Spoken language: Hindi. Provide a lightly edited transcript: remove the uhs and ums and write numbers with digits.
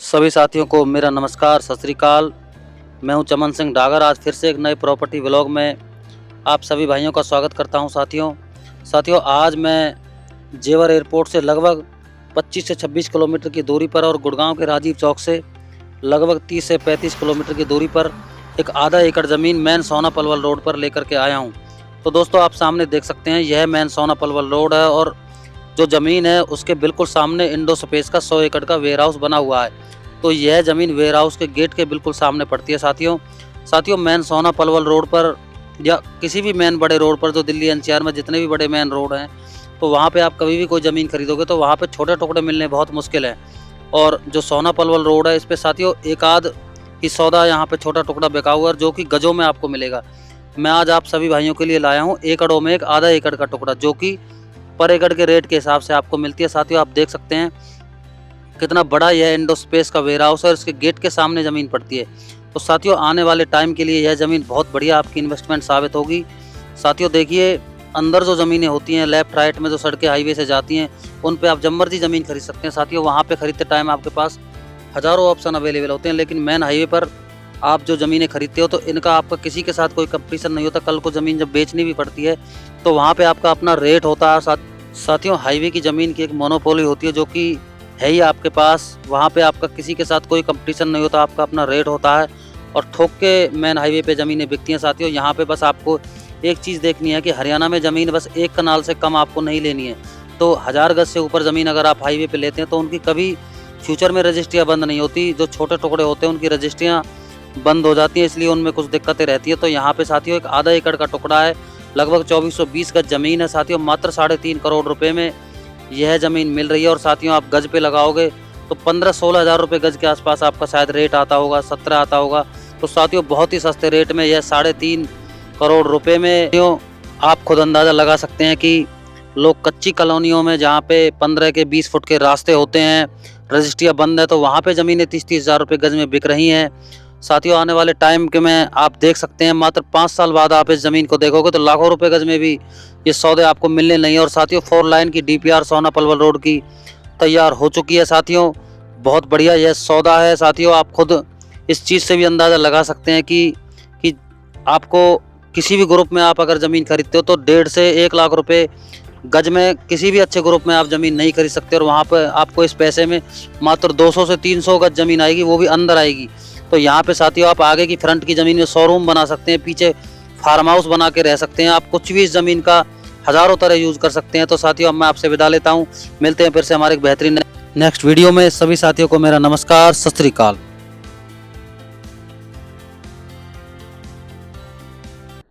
सभी साथियों को मेरा नमस्कार, सत श्री अकाल। मैं हूं चमन सिंह डागर। आज फिर से एक नए प्रॉपर्टी व्लॉग में आप सभी भाइयों का स्वागत करता हूं। साथियों आज मैं जेवर एयरपोर्ट से लगभग 25 से 26 किलोमीटर की दूरी पर और गुड़गांव के राजीव चौक से लगभग 30 से 35 किलोमीटर की दूरी पर एक आधा एकड़ ज़मीन मैन सोना पलवल रोड पर लेकर के आया हूं। तो दोस्तों आप सामने देख सकते हैं, यह मैन सोना पलवल रोड है और जो ज़मीन है उसके बिल्कुल सामने इंडो स्पेस का 100 एकड़ का वेयर हाउस बना हुआ है। तो यह ज़मीन वेयर हाउस के गेट के बिल्कुल सामने पड़ती है। साथियों मैन सोना पलवल रोड पर या किसी भी मैन बड़े रोड पर, जो दिल्ली एनसीआर में जितने भी बड़े मैन रोड हैं, तो वहाँ पे आप कभी भी कोई ज़मीन खरीदोगे तो वहाँ पे छोटे टुकड़े मिलने बहुत मुश्किल है। और जो सोना पलवल रोड है इस पे साथियों एक आध ही सौदा यहाँ पे छोटा टुकड़ा बिका हुआ है, जो कि गजों में आपको मिलेगा। मैं आज आप सभी भाइयों के लिए लाया हूँ एकड़ों में एक आधा एकड़ का टुकड़ा, जो कि पर एकड़ के रेट के हिसाब से आपको मिलती है। साथियों आप देख सकते हैं कितना बड़ा यह इंडो स्पेस का वेयर हाउस है और इसके गेट के सामने ज़मीन पड़ती है। तो साथियों आने वाले टाइम के लिए यह ज़मीन बहुत बढ़िया आपकी इन्वेस्टमेंट साबित होगी। साथियों देखिए, अंदर जो ज़मीनें होती हैं लेफ़्ट राइट में जो सड़कें हाईवे से जाती हैं, उन पे आप जब मर्जी ज़मीन खरीद सकते हैं। साथियों वहाँ पे खरीदते टाइम आपके पास हज़ारों ऑप्शन अवेलेबल होते हैं, लेकिन मेन हाईवे पर आप जो ज़मीनें खरीदते हो तो इनका आपका किसी के साथ कोई कंपटीशन नहीं होता। कल को ज़मीन जब बेचनी भी पड़ती है तो वहाँ पर आपका अपना रेट होता है। साथियों हाईवे की ज़मीन की एक मोनोपोली होती है, जो कि है ही आपके पास। वहाँ पे आपका किसी के साथ कोई कंपटीशन नहीं होता, आपका अपना रेट होता है और ठोक के मेन हाईवे पे ज़मीनें बिकती हैं। साथियों यहाँ पे बस आपको एक चीज़ देखनी है कि हरियाणा में ज़मीन बस एक कनाल से कम आपको नहीं लेनी है। तो 1000 गज से ऊपर ज़मीन अगर आप हाईवे पे लेते हैं तो उनकी कभी फ्यूचर में रजिस्ट्रियाँ बंद नहीं होती। जो छोटे टुकड़े होते हैं उनकी रजिस्ट्रियाँ बंद हो जाती हैं, इसलिए उनमें कुछ दिक्कतें रहती है। तो यहाँ पे साथियों एक आधा एकड़ का टुकड़ा है, लगभग 2420 गज ज़मीन है। साथियों मात्र 3.5 करोड़ रुपए में यह ज़मीन मिल रही है। और साथियों आप गज पे लगाओगे तो 15-16 हज़ार रुपये गज के आसपास आपका शायद रेट आता होगा, 17 आता होगा। तो साथियों बहुत ही सस्ते रेट में यह 3.5 करोड़ रुपए में आप खुद अंदाज़ा लगा सकते हैं कि लोग कच्ची कॉलोनियों में जहाँ पे 15 के 20 फुट के रास्ते होते हैं, रजिस्ट्रियाँ बंद है, तो वहाँ पे ज़मीनें 30-30 हज़ार रुपये गज में बिक रही हैं। साथियों आने वाले टाइम के में आप देख सकते हैं, मात्र 5 साल बाद आप इस ज़मीन को देखोगे तो लाखों रुपए गज में भी ये सौदे आपको मिलने नहीं है। और साथियों 4 लाइन की DPR सोना पलवल रोड की तैयार हो चुकी है। साथियों बहुत बढ़िया यह सौदा है। साथियों आप खुद इस चीज़ से भी अंदाज़ा लगा सकते हैं कि आपको किसी भी ग्रुप में आप अगर ज़मीन खरीदते हो तो 1.5 से 1 लाख रुपए गज में किसी भी अच्छे ग्रुप में आप ज़मीन नहीं खरीद सकते। और वहाँ पर आपको इस पैसे में मात्र 200 से 300 गज ज़मीन आएगी, वो भी अंदर आएगी। तो यहाँ पे साथियों आप आगे की फ्रंट की ज़मीन में शोरूम बना सकते हैं, पीछे फार्म हाउस बना के रह सकते हैं। आप कुछ भी इस ज़मीन का हज़ारों तरह यूज़ कर सकते हैं। तो साथियों अब मैं आपसे विदा लेता हूँ, मिलते हैं फिर से हमारे एक बेहतरीन नेक्स्ट वीडियो में। सभी साथियों को मेरा नमस्कार, सत श्री अकाल।